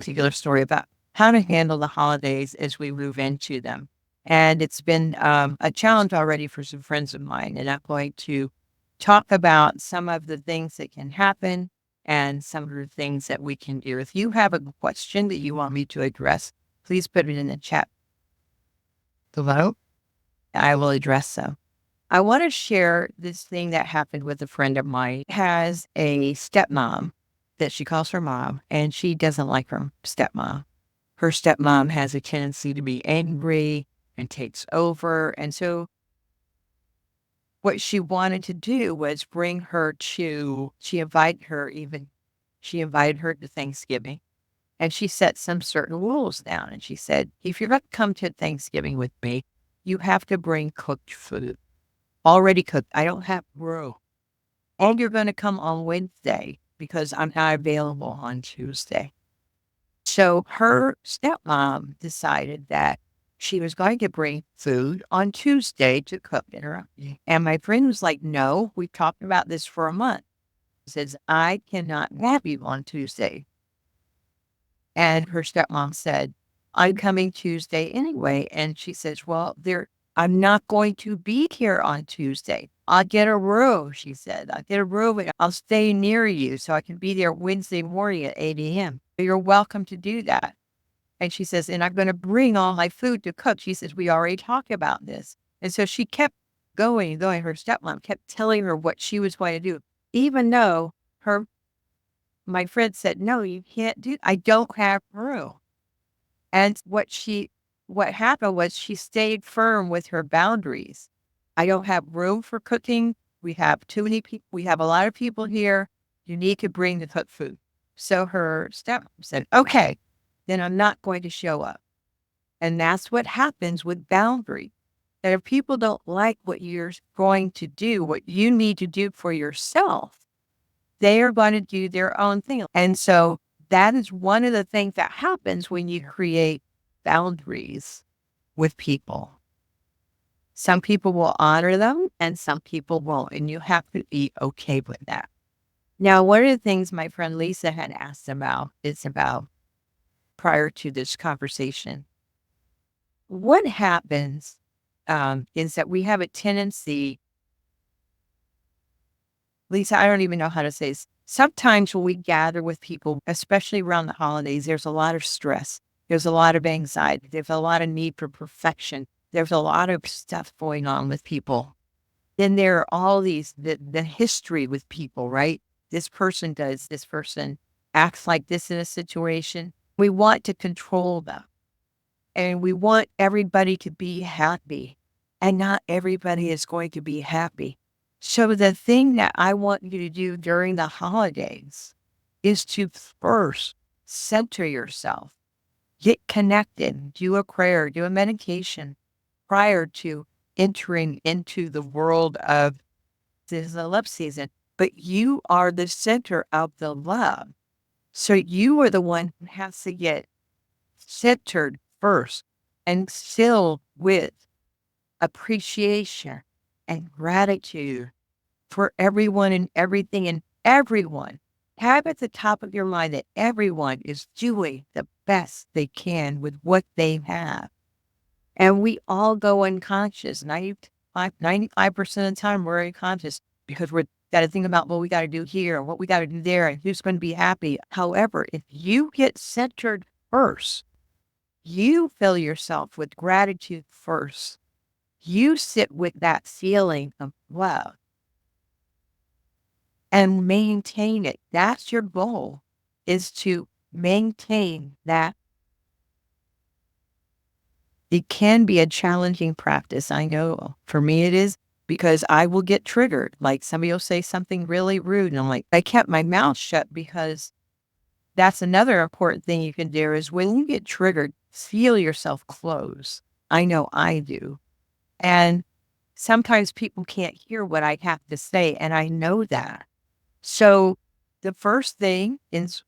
particular story about how to handle the holidays as we move into them. And it's been a challenge already for some friends of mine. And I'm going to talk about some of the things that can happen and some of the things that we can do. If you have a question that you want me to address, please put it in the chat below. I will address them. I want to share this thing that happened with a friend of mine. Has a stepmom that she calls her mom, and she doesn't like her stepmom. Her stepmom has a tendency to be angry and takes over. And so what she wanted to do was bring her to, she invited her to Thanksgiving, and she set some certain rules down. And she said, if you're going to come to Thanksgiving with me, you have to bring cooked food, already cooked. I don't have room. And you're going to come on Wednesday because I'm not available on Tuesday. So her stepmom decided that she was going to bring food on Tuesday to cook dinner. And my friend was like, no, we've talked about this for a month. Says, I cannot have you on Tuesday. And her stepmom said, I'm coming Tuesday anyway. And she says, well, I'm not going to be here on Tuesday. I'll get a room, she said. I'll get a room and I'll stay near you so I can be there Wednesday morning at 8 a.m. You're welcome to do that. And she says, and I'm going to bring all my food to cook. She says, we already talked about this. And so she kept going. Her stepmom kept telling her what she was going to do, even though my friend said, no, you can't do, I don't have room. And what happened was she stayed firm with her boundaries. I don't have room for cooking. We have too many people. We have a lot of people here. You need to bring the cooked food. So her stepmom said, okay, then I'm not going to show up. And that's what happens with boundary. That if people don't like what you're going to do, what you need to do for yourself, they are going to do their own thing. And so that is one of the things that happens when you create boundaries with people. Some people will honor them and some people won't. And you have to be okay with that. Now, one of the things my friend Lisa had asked about is about prior to this conversation. What happens is that we have a tendency, Lisa, I don't even know how to say this. Sometimes when we gather with people, especially around the holidays, there's a lot of stress. There's a lot of anxiety. There's a lot of need for perfection. There's a lot of stuff going on with people. Then there are all these, the history with people, right? This person does, this person acts like this in a situation. We want to control them. And we want everybody to be happy. And not everybody is going to be happy. So the thing that I want you to do during the holidays is to first center yourself, get connected, do a prayer, do a meditation prior to entering into the world of, this is a love season, but you are the center of the love. So you are the one who has to get centered first and filled with appreciation and gratitude for everyone and everything and everyone. Have at the top of your mind that everyone is doing the best they can with what they have. And we all go unconscious. 95% of the time we're unconscious because we're got to think about what we got to do here and what we got to do there and who's going to be happy. However, if you get centered first, you fill yourself with gratitude first. You sit with that feeling of love and maintain it. That's your goal, is to maintain that. It can be a challenging practice. I know for me it is, because I will get triggered. Like somebody will say something really rude. And I'm like, I kept my mouth shut, because that's another important thing you can do is when you get triggered, feel yourself close. I know I do. And sometimes people can't hear what I have to say. And I know that. So the first thing is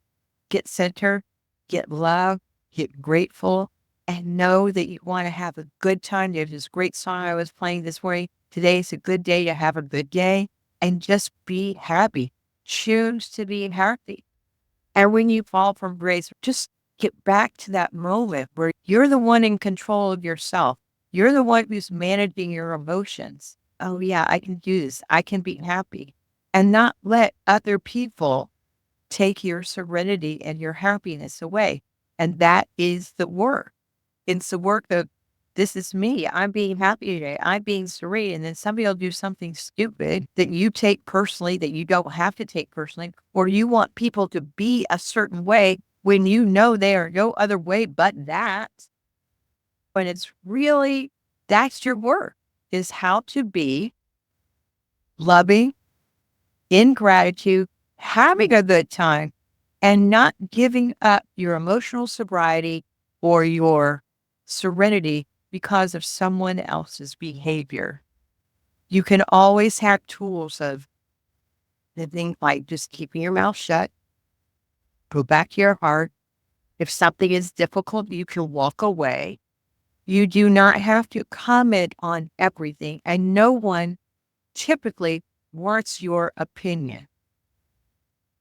get centered, get love, get grateful, and know that you want to have a good time. There's this great song I was playing this morning. Today's a good day to have a good day, and just be happy. Choose to be happy. And when you fall from grace, just get back to that moment where you're the one in control of yourself. You're the one who's managing your emotions. Oh, yeah, I can do this. I can be happy and not let other people take your serenity and your happiness away. And that is the work. It's the work of this is me. I'm being happy today. I'm being serene. And then somebody will do something stupid that you take personally that you don't have to take personally, or you want people to be a certain way when you know they are no other way but that. When it's really, that's your work, is how to be loving, in gratitude, having a good time, and not giving up your emotional sobriety or your serenity because of someone else's behavior. You can always have tools of the thing like just keeping your mouth shut, go back to your heart. If something is difficult, you can walk away. You do not have to comment on everything, and no one typically wants your opinion.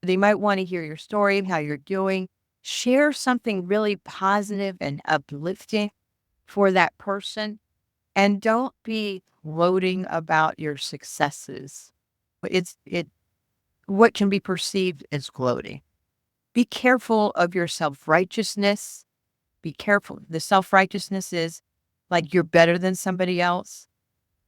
They might want to hear your story, how you're doing. Share something really positive and uplifting for that person. And don't be gloating about your successes. It what can be perceived as gloating. Be careful of your self-righteousness. Be careful. The self-righteousness is like you're better than somebody else.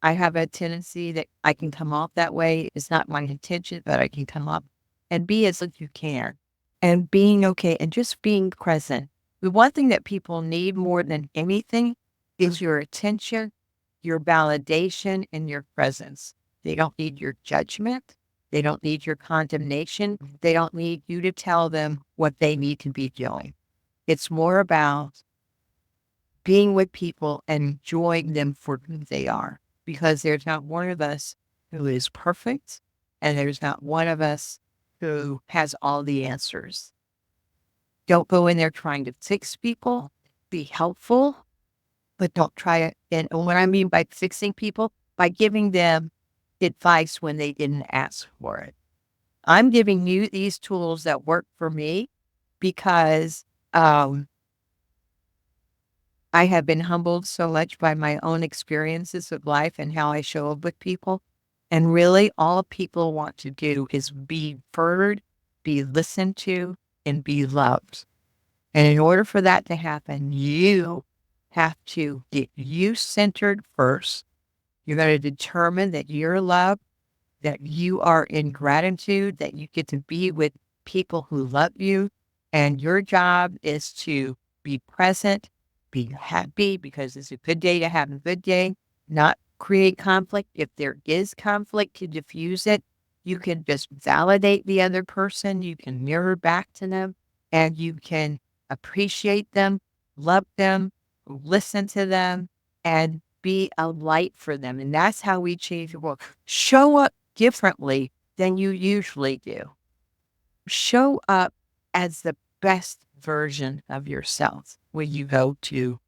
I have a tendency that I can come off that way. It's not my intention, but I can come up and be as if you can and being okay and just being present. The one thing that people need more than anything is your attention, your validation, and your presence. They don't need your judgment. They don't need your condemnation. They don't need you to tell them what they need to be doing. It's more about being with people and enjoying them for who they are, because there's not one of us who is perfect, and there's not one of us who has all the answers. Don't go in there trying to fix people. Be helpful, but don't try it. And what I mean by fixing people, by giving them advice when they didn't ask for it. I'm giving you these tools that work for me because I have been humbled so much by my own experiences of life and how I show up with people. And really, all people want to do is be heard, be listened to, and be loved. And in order for that to happen, you have to get you centered first. You're going to determine that you're loved, that you are in gratitude, that you get to be with people who love you. And your job is to be present, be happy, because it's a good day to have a good day, not create conflict. If there is conflict, to diffuse it, you can just validate the other person. You can mirror back to them, and you can appreciate them, love them, listen to them, and be a light for them. And that's how we change the world. Show up differently than you usually do. Show up as the best version of yourself when you go to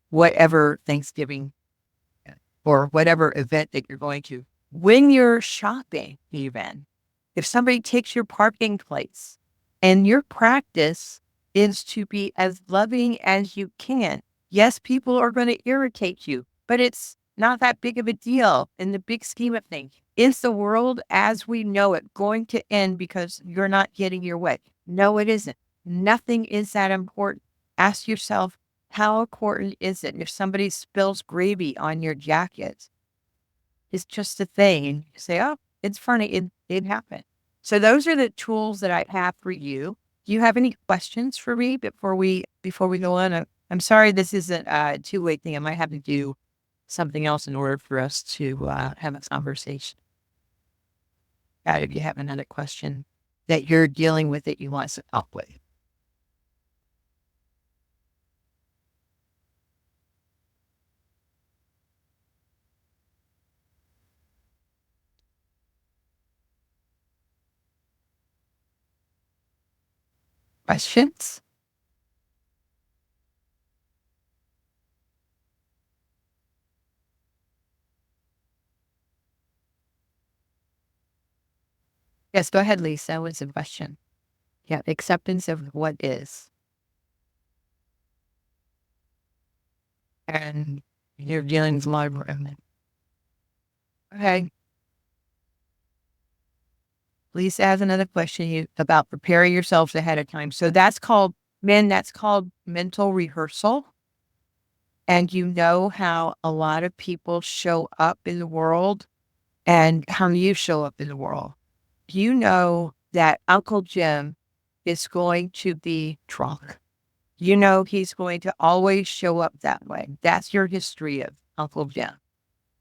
whatever Thanksgiving or whatever event that you're going to. When you're shopping, even if somebody takes your parking place, and your practice is to be as loving as you can. Yes, people are going to irritate you, but it's not that big of a deal in the big scheme of things. Is the world as we know it going to end because you're not getting your way? No, it isn't. Nothing is that important. Ask yourself, how important is it if somebody spills gravy on your jacket? It's just a thing. And you say, oh, it's funny. It happened. So those are the tools that I have for you. Do you have any questions for me before we go on? I'm sorry, this isn't a two-way thing. I might have to do something else in order for us to have a conversation. If you have another question that you're dealing with that you want us to help with. Questions? Yes, go ahead, Lisa. What's the question? Yeah, acceptance of what is. and you're dealing with a lot of women. Okay. Lisa has another question about preparing yourselves ahead of time. So that's called, men, that's called mental rehearsal. And you know how a lot of people show up in the world and how you show up in the world. You know that Uncle Jim is going to be drunk. You know he's going to always show up that way. That's your history of Uncle Jim.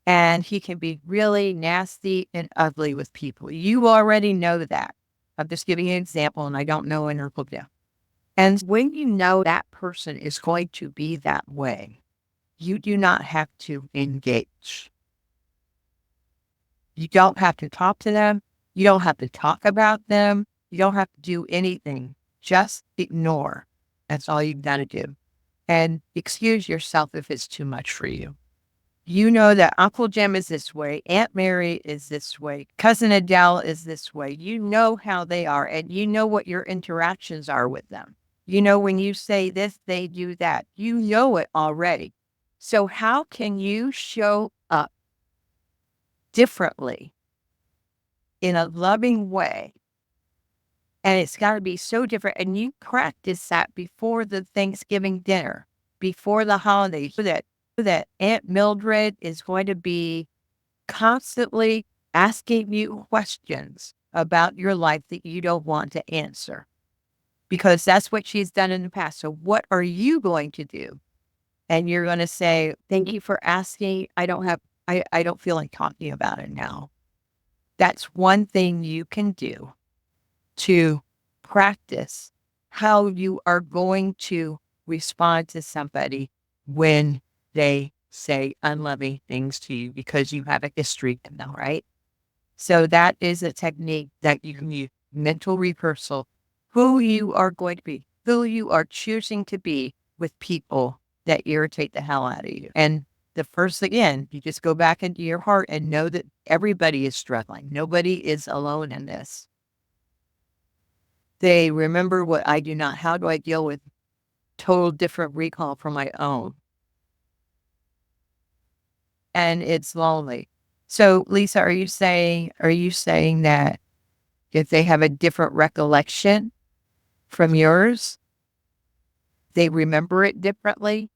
And he can be really nasty and ugly with people. You already know that. I'm just giving you an example, and I don't know an Uncle Jim. And when you know that person is going to be that way, you do not have to engage. You don't have to talk to them. You don't have to talk about them. You don't have to do anything. Just ignore. That's all you've got to do. And excuse yourself if it's too much for you. You know that Uncle Jim is this way, Aunt Mary is this way, Cousin Adele is this way. You know how they are, and you know what your interactions are with them. You know when you say this, they do that. You know it already. So how can you show up differently in a loving way? And it's got to be so different. And you practice that before the Thanksgiving dinner, before the holidays, so that Aunt Mildred is going to be constantly asking you questions about your life that you don't want to answer, because that's what she's done in the past. So what are you going to do? And you're going to say, thank you for asking. I don't feel like talking about it now. That's one thing you can do to practice how you are going to respond to somebody when they say unloving things to you, because you have a history in them, right? So that is a technique that you can use, mental rehearsal, who you are going to be, who you are choosing to be with people that irritate the hell out of you. And the first, again, you just go back into your heart and know that everybody is struggling. Nobody is alone in this. They remember what I do not. How do I deal with total different recall from my own? And it's lonely. So Lisa, are you saying that if they have a different recollection from yours, they remember it differently,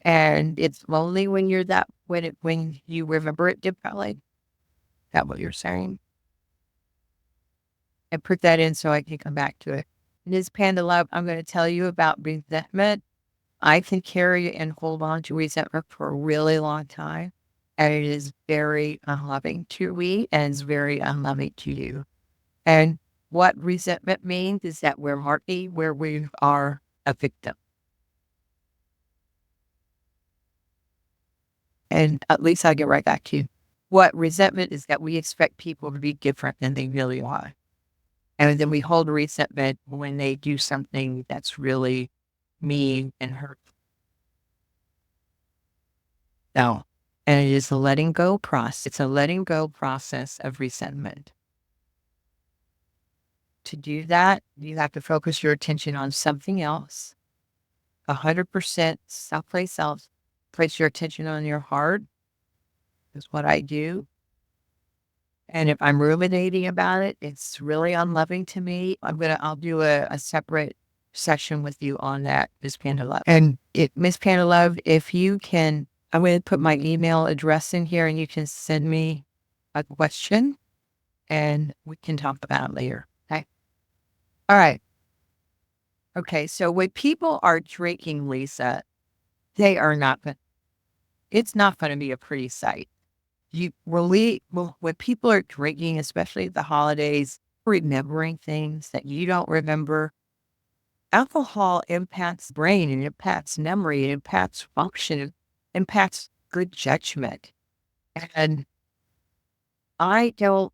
and it's lonely when you're that, when you remember it differently? Is that what you're saying? And put that in so I can come back to it. Ms. Panda Love, I'm going to tell you about resentment. I can carry and hold on to resentment for a really long time, and it is very unloving to me, and it's very unloving to you. And what resentment means is that we're marking where we are a victim. And at least I get right back to you. What resentment is that we expect people to be different than they really are. And then we hold resentment when they do something that's really mean and hurtful. No. And it is a letting go process. It's a letting go process of resentment. To do that, you have to focus your attention on something else. 100% someplace else. Place your attention on your heart is what I do. And if I'm ruminating about it, it's really unloving to me. I'll do a separate session with you on that, Miss Panda Love. And Miss Panda Love, if you can, I'm going to put my email address in here and you can send me a question and we can talk about it later. Okay. All right. Okay. So when people are drinking, Lisa, they are not, it's not going to be a pretty sight. You really, well, when people are drinking, especially at the holidays, remembering things that you don't remember, alcohol impacts brain, and impacts memory, it impacts function, it impacts good judgment. And I don't,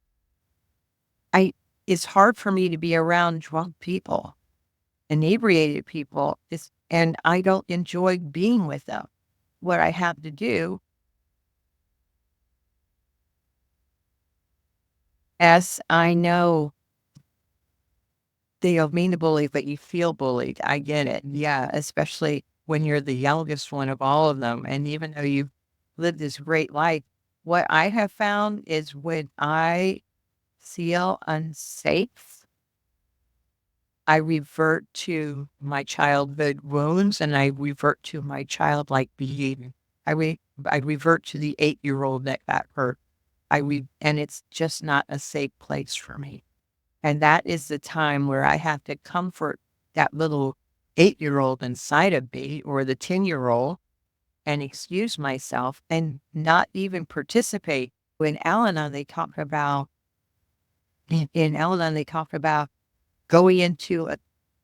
it's hard for me to be around drunk people, inebriated people, and I don't enjoy being with them. What I have to do, as I know they don't mean to bully, but you feel bullied. I get it. Yeah, especially when you're the youngest one of all of them. And even though you've lived this great life, what I have found is when I feel unsafe, I revert to my childhood wounds and I revert to my childlike behavior. I revert to the 8-year-old that got hurt. And it's just not a safe place for me. And that is the time where I have to comfort that little 8-year-old inside of me or the 10-year-old and excuse myself and not even participate. When Al-Anon, they talk about, in Al-Anon, they talk about going into a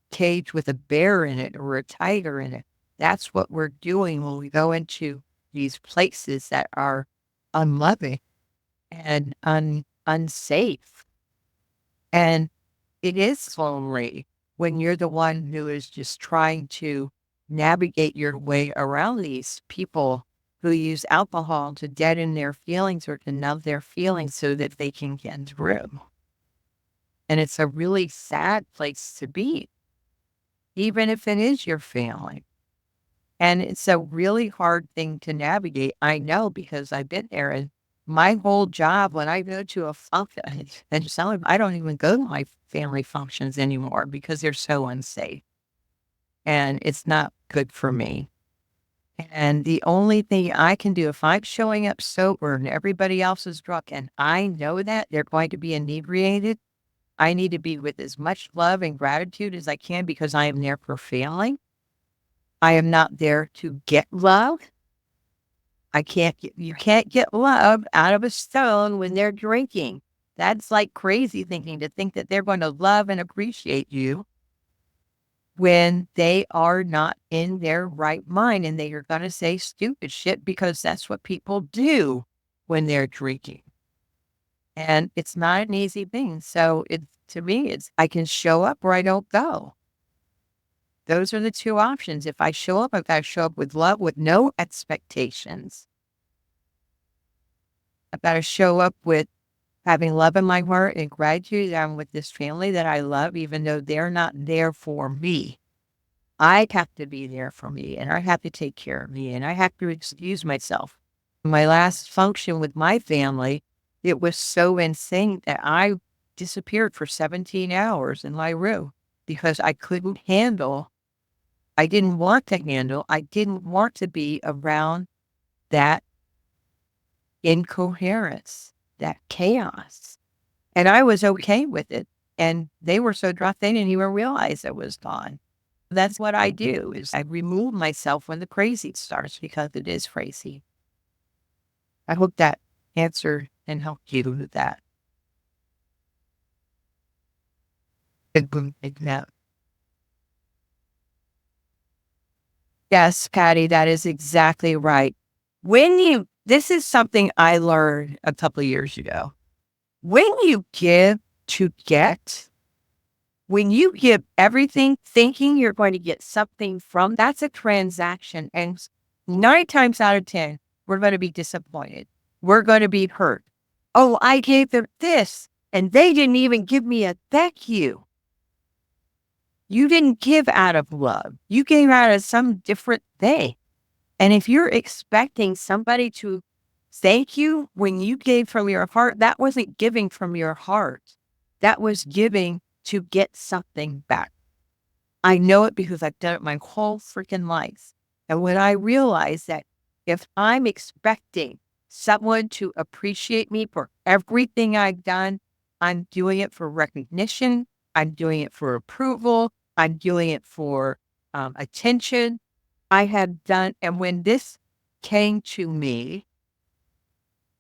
cage with a bear in it or a tiger in it. That's what we're doing when we go into these places that are unloving and unsafe. And it is lonely when you're the one who is just trying to navigate your way around these people who use alcohol to deaden their feelings or to numb their feelings so that they can get through. And it's a really sad place to be, even if it is your family. And it's a really hard thing to navigate. I know because I've been there. And my whole job, when I go to a function, and I don't even go to my family functions anymore because they're so unsafe. And it's not good for me. And the only thing I can do, if I'm showing up sober and everybody else is drunk, and I know that they're going to be inebriated, I need to be with as much love and gratitude as I can because I am there for family. I am not there to get love. You can't get love out of a stone when they're drinking. That's like crazy thinking, to think that they're going to love and appreciate you when they are not in their right mind and they are going to say stupid shit because that's what people do when they're drinking. And it's not an easy thing. So to me, I can show up or I don't go. Those are the two options. If I show up, I've got to show up with love, with no expectations. I've got to show up with having love in my heart and gratitude that I'm with this family that I love, even though they're not there for me. I have to be there for me, and I have to take care of me, and I have to excuse myself. My last function with my family, it was so insane that I disappeared for 17 hours in my room because I couldn't handle. I didn't want to handle. I didn't want to be around that incoherence, that chaos. And I was okay with it. And they were so drunk, they didn't even realize it was gone. That's what I do, is I remove myself when the crazy starts because it is crazy. I hope that answered and helped you with that. Yes, Patty, that is exactly right. This is something I learned a couple of years ago. When you give to get, when you give everything thinking you're going to get something from, that's a transaction. And 9 times out of 10, we're going to be disappointed. We're going to be hurt. Oh, I gave them this and they didn't even give me a thank you. You didn't give out of love. You gave out of some different thing. And if you're expecting somebody to thank you when you gave from your heart, that wasn't giving from your heart. That was giving to get something back. I know it because I've done it my whole freaking life. And when I realized that if I'm expecting someone to appreciate me for everything I've done, I'm doing it for recognition. I'm doing it for approval. I'm doing it for attention. I have done, and when this came to me,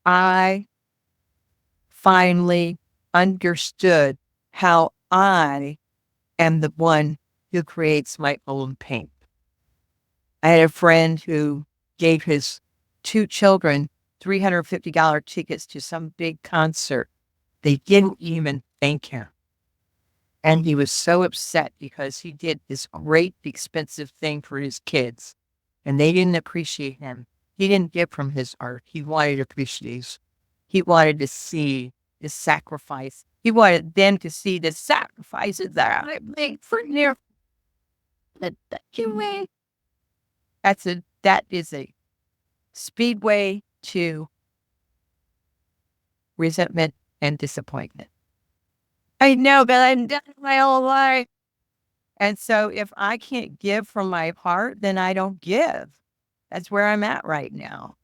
I finally understood how I am the one who creates my own pain. I had a friend who gave his 2 children $350 tickets to some big concert. They didn't even thank him. And he was so upset because he did this great, expensive thing for his kids. And they didn't appreciate him. He didn't give from his art. He wanted appreciation. He wanted to see the sacrifice. He wanted them to see the sacrifices that I made for their that you made. That is a speedway to resentment and disappointment. I know, but I've done it my whole life. And so if I can't give from my heart, then I don't give. That's where I'm at right now.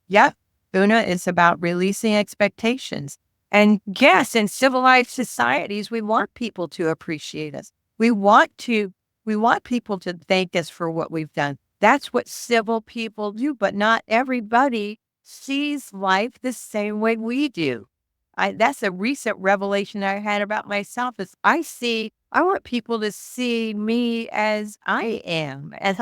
Yep. Una is about releasing expectations. And yes, in civilized societies, we want people to appreciate us. We want people to thank us for what we've done. That's what civil people do, but not everybody sees life the same way we do. That's a recent revelation I had about myself is I want people to see me as I am. And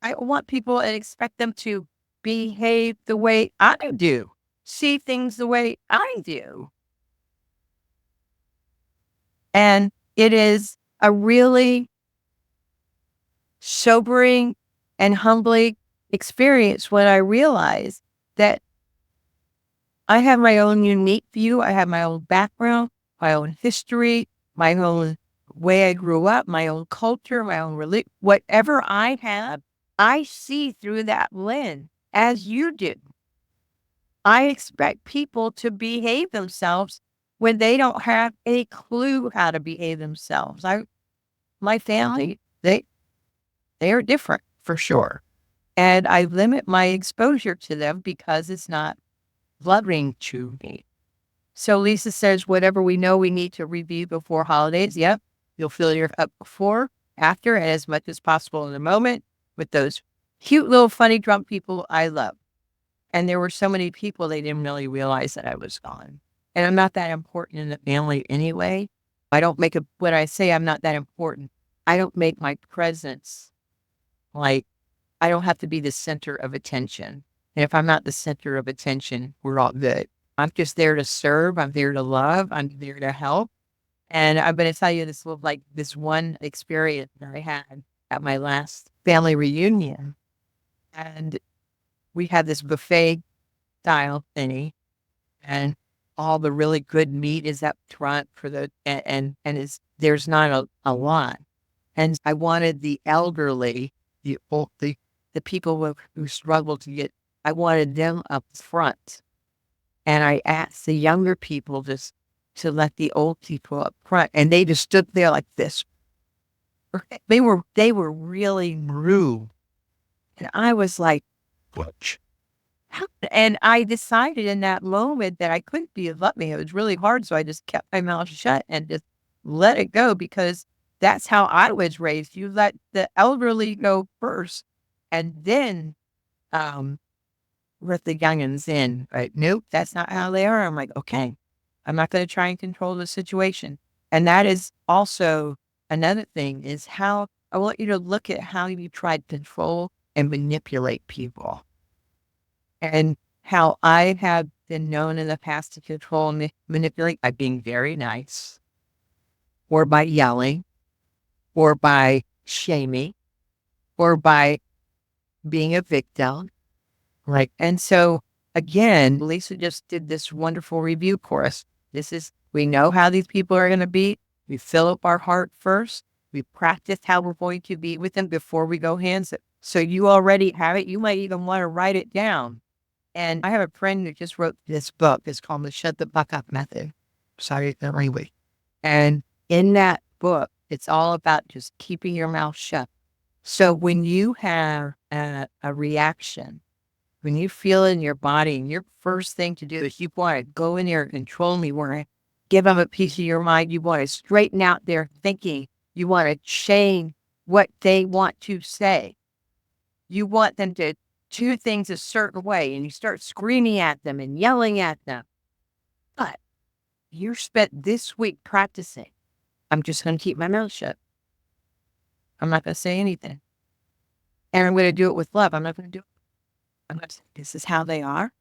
I want people and expect them to behave the way I do, see things the way I do. And it is a really sobering and humbling experience when I realize that I have my own unique view. I have my own background, my own history, my own way I grew up, my own culture, my own religion, whatever I have, I see through that lens as you do. I expect people to behave themselves when they don't have a clue how to behave themselves. My family, they are different for sure. And I limit my exposure to them because it's not loving to me. So Lisa says, whatever we know we need to review before holidays. Yep. You'll fill your cup before, after, and as much as possible in the moment with those cute little funny drunk people I love. And there were so many people, they didn't really realize that I was gone. And I'm not that important in the family anyway. When I say I'm not that important, I don't make my presence like, I don't have to be the center of attention. And if I'm not the center of attention, we're all good. I'm just there to serve. I'm there to love. I'm there to help. And I'm going to tell you this one experience that I had at my last family reunion. And we had this buffet style thingy, and all the really good meat is up front for there's not a lot. And I wanted the elderly, the people who struggled to get, I wanted them up front. And I asked the younger people just to let the old people up front. And they just stood there like this. They were really rude. And I was like, what? And I decided in that moment that I couldn't be loving. It was really hard. So I just kept my mouth shut and just let it go because that's how I was raised. You let the elderly go first and then let the youngins in. Right? Nope, that's not how they are. I'm like, okay, I'm not going to try and control the situation. And that is also another thing is how I want you to look at how you try to control and manipulate people. And how I have been known in the past to control and manipulate by being very nice, or by yelling, or by shaming, or by being a victim. Right. And so again, Lisa just did this wonderful review for us. We know how these people are going to be. We fill up our heart first. We practice how we're going to be with them before we go hands. So you already have it. You might even want to write it down. And I have a friend who just wrote this book. It's called The Shut the Fuck Up Method. Sorry, anyway. And in that book, it's all about just keeping your mouth shut. So when you have a reaction, when you feel it in your body, and your first thing to do is you want to go in there and control me, you want to give them a piece of your mind. You want to straighten out their thinking. You want to change what they want to say. You want them to do things a certain way, and you start screaming at them and yelling at them. But you spent this week practicing. I'm just going to keep my mouth shut. I'm not going to say anything. And I'm going to do it with love. I'm not going to do it. I'm going to say, this is how they are.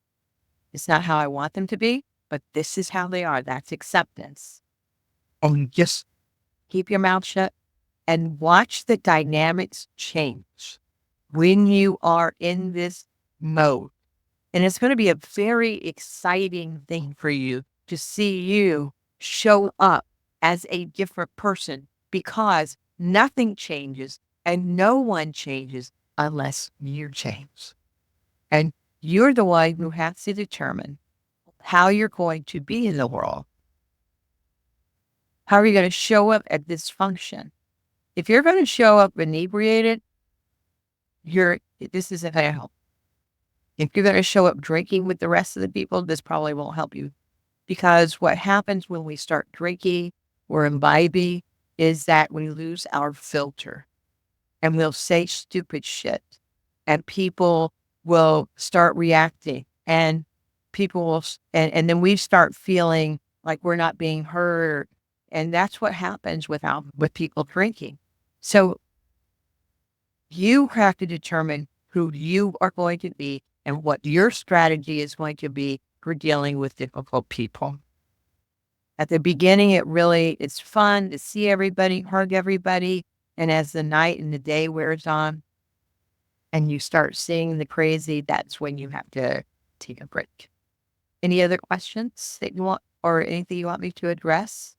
It's not how I want them to be, but this is how they are. That's acceptance. And just keep your mouth shut and watch the dynamics change when you are in this mode. And it's going to be a very exciting thing for you to see you show up as a different person because nothing changes And no one changes unless you change. And you're the one who has to determine how you're going to be in the world. How are you going to show up at this function? If you're going to show up inebriated, this isn't going to help. If you're going to show up drinking with the rest of the people, this probably won't help you. Because what happens when we start drinking or imbibing is that we lose our filter and we'll say stupid shit and people will start reacting and people will, and then we start feeling like we're not being heard. And that's what happens with people drinking. So you have to determine who you are going to be and what your strategy is going to be for dealing with difficult people. At the beginning, it's fun to see everybody, hug everybody. And as the night and the day wears on and you start seeing the crazy, that's when you have to take a break. Any other questions that you want or anything you want me to address?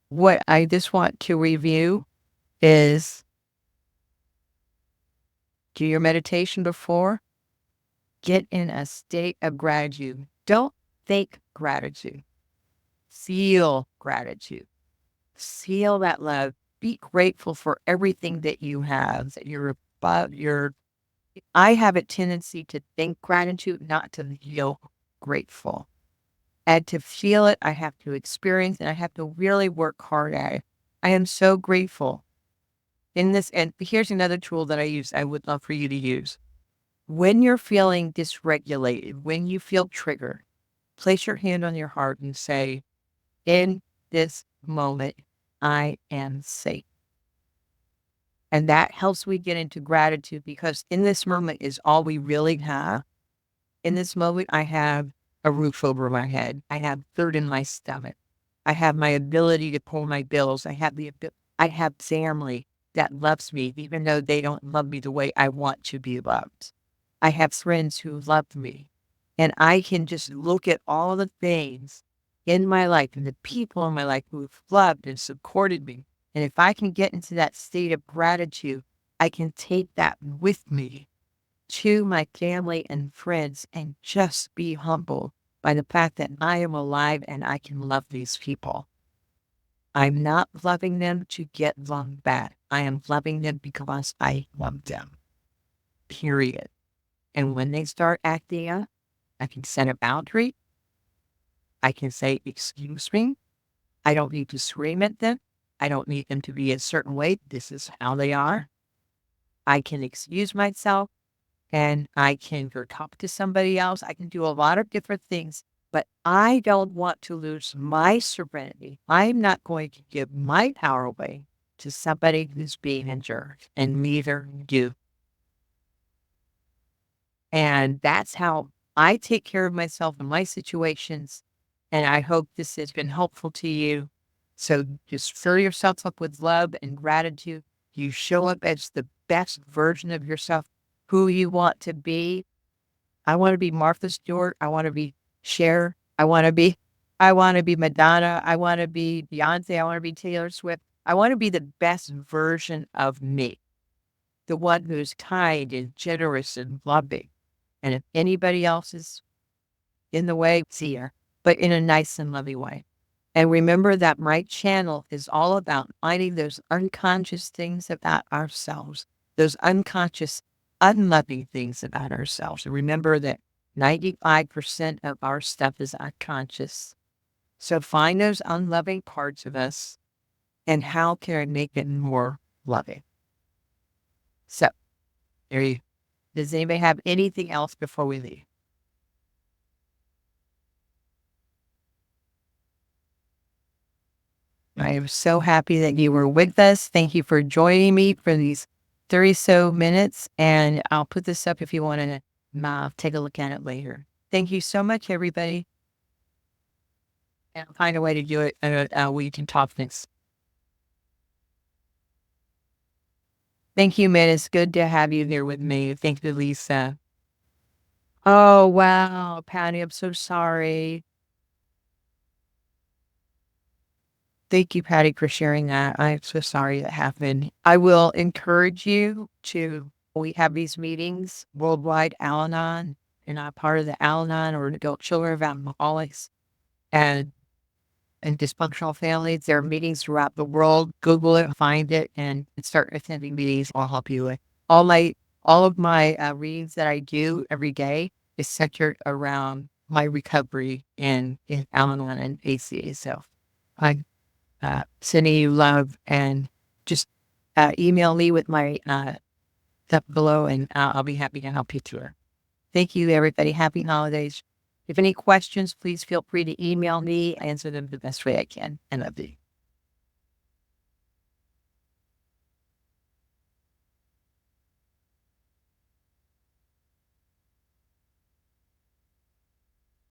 What I just want to review is do your meditation before. Get in a state of gratitude. Don't think gratitude. Feel gratitude. Feel that love. Be grateful for everything that you have, that you're above I have a tendency to think gratitude, not to feel grateful. And to feel it, I have to experience and I have to really work hard at it. I am so grateful in this. And here's another tool that I use. I would love for you to use. When you're feeling dysregulated, when you feel triggered, place your hand on your heart and say, in this moment, I am safe. And that helps me get into gratitude because in this moment is all we really have. In this moment, I have a roof over my head. I have food in my stomach. I have my ability to pay my bills. I have family that loves me, even though they don't love me the way I want to be loved. I have friends who love me. And I can just look at all the things in my life and the people in my life who have loved and supported me. And if I can get into that state of gratitude, I can take that with me to my family and friends and just be humbled by the fact that I am alive and I can love these people. I'm not loving them to get love back. I am loving them because I love them. Period. And when they start acting up, I can set a boundary. I can say, excuse me. I don't need to scream at them. I don't need them to be a certain way. This is how they are. I can excuse myself and I can go talk to somebody else. I can do a lot of different things, but I don't want to lose my serenity. I'm not going to give my power away to somebody who's being a jerk, and neither do. And that's how I take care of myself in my situations. And I hope this has been helpful to you. So just fill yourself up with love and gratitude. You show up as the best version of yourself, who you want to be. I want to be Martha Stewart. I want to be Cher. I want to be Madonna. I want to be Beyonce. I want to be Taylor Swift. I want to be the best version of me, the one who's kind and generous and loving. And if anybody else is in the way, see her, but in a nice and loving way. And remember that my channel is all about finding those unconscious things about ourselves, those unconscious, unloving things about ourselves. And remember that 95% of our stuff is unconscious. So find those unloving parts of us and how can I make it more loving? So there you. Does anybody have anything else before we leave? I am so happy that you were with us. Thank you for joining me for these 30 so minutes. And I'll put this up if you want to take a look at it later. Thank you so much, everybody. And I'll find a way to do it where you can talk next. Thank you, man. It's good to have you here with me. Thank you, Lisa. Oh, wow, Patty, I'm so sorry. Thank you, Patty, for sharing that. I'm so sorry that happened. I will encourage you to, we have these meetings, worldwide Al-Anon. You're not part of the Al-Anon or Adult Children of Alcoholics and dysfunctional families. There are meetings throughout the world. Google it, find it, and start attending meetings. I'll help you with all of my readings that I do every day is centered around my recovery in Al-Anon and ACA. So I sending you love and just email me with my stuff below, and I'll be happy to help you through it. Thank you, everybody. Happy holidays. If any questions, please feel free to email me. I answer them the best way I can. And love you.